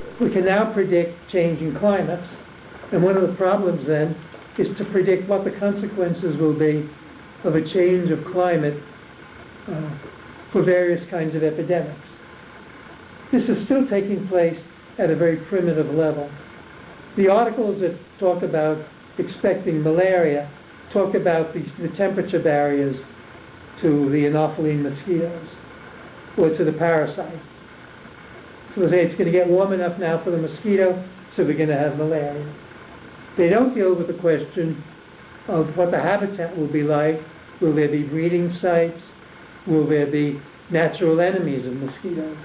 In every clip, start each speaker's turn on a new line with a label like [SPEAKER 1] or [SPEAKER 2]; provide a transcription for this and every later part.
[SPEAKER 1] We can now predict changing climates, and one of the problems then is to predict what the consequences will be of a change of climate for various kinds of epidemics. This is still taking place at a very primitive level. The articles that talk about expecting malaria talk about the temperature barriers to the Anopheline mosquitoes or to the parasite. So they say it's going to get warm enough now for the mosquito, so we're going to have malaria. They don't deal with the question of what the habitat will be like. Will there be breeding sites? Will there be natural enemies of mosquitoes?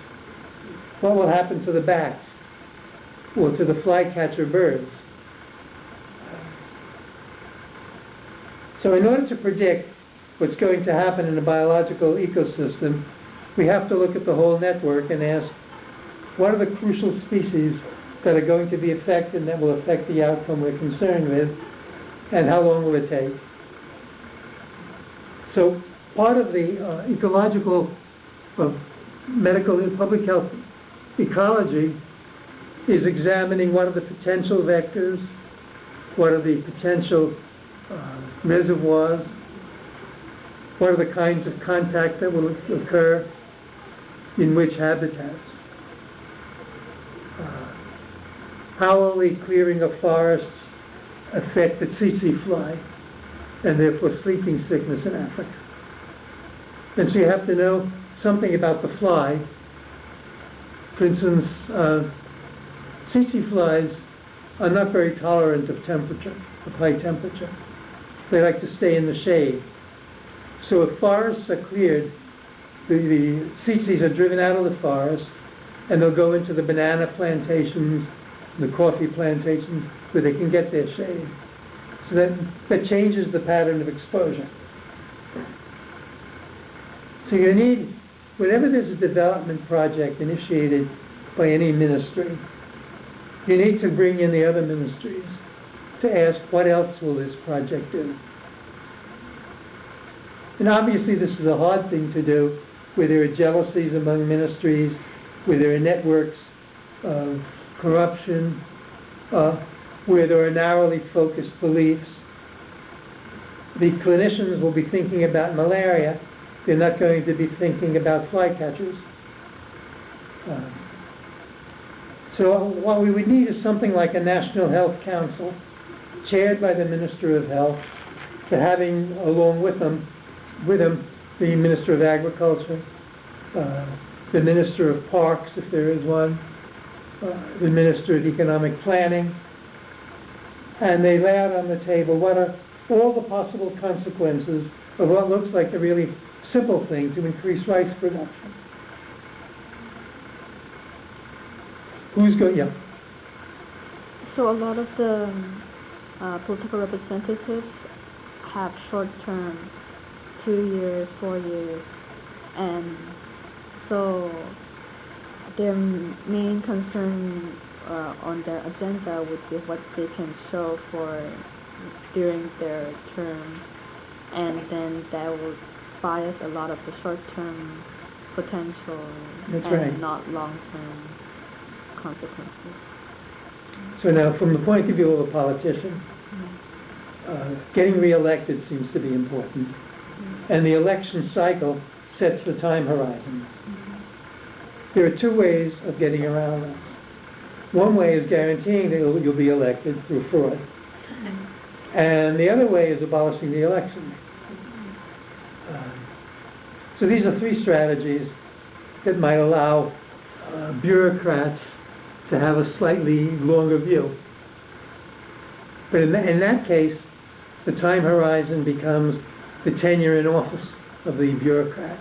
[SPEAKER 1] What will happen to the bats or to the flycatcher birds? So in order to predict what's going to happen in a biological ecosystem, we have to look at the whole network and ask, what are the crucial species that are going to be affected and that will affect the outcome we're concerned with, and how long will it take? So part of the ecological, medical and public health ecology is examining what are the potential vectors, what are the potential reservoirs, what are the kinds of contact that will occur in which habitats. How will the clearing of forests affect the tsetse fly and therefore sleeping sickness in Africa? And so you have to know something about the fly. For instance, tsetse flies are not very tolerant of temperature, of high temperature. They like to stay in the shade. So if forests are cleared, the tsetse are driven out of the forest, and they'll go into the banana plantations, the coffee plantations, where they can get their shade. So that changes the pattern of exposure. So you need, whenever there's a development project initiated by any ministry, you need to bring in the other ministries to ask, what else will this project do? And obviously this is a hard thing to do, where there are jealousies among ministries, where there are networks of corruption, where there are narrowly focused beliefs. The clinicians will be thinking about malaria. They're not going to be thinking about flycatchers. So what we would need is something like a National Health Council, chaired by the Minister of Health, but having along with him the Minister of Agriculture, the Minister of Parks, if there is one, the Minister of Economic Planning, and they lay out on the table what are all the possible consequences of what looks like a really simple thing to increase rice production. Who's going? Yeah.
[SPEAKER 2] So a lot of the political representatives have short-term, 2 years, 4 years, and so their main concern on their agenda would be what they can show for during their term, and then that would bias a lot of the short-term potential.
[SPEAKER 1] That's
[SPEAKER 2] and
[SPEAKER 1] right.
[SPEAKER 2] Not long-term consequences.
[SPEAKER 1] So now, from the point of view of a politician, getting re-elected seems to be important. And the election cycle sets the time horizon. There are two ways of getting around this. One way is guaranteeing that you'll be elected through fraud. And the other way is abolishing the election. So these are three strategies that might allow bureaucrats to have a slightly longer view. But in that case, the time horizon becomes the tenure in office of the bureaucrat.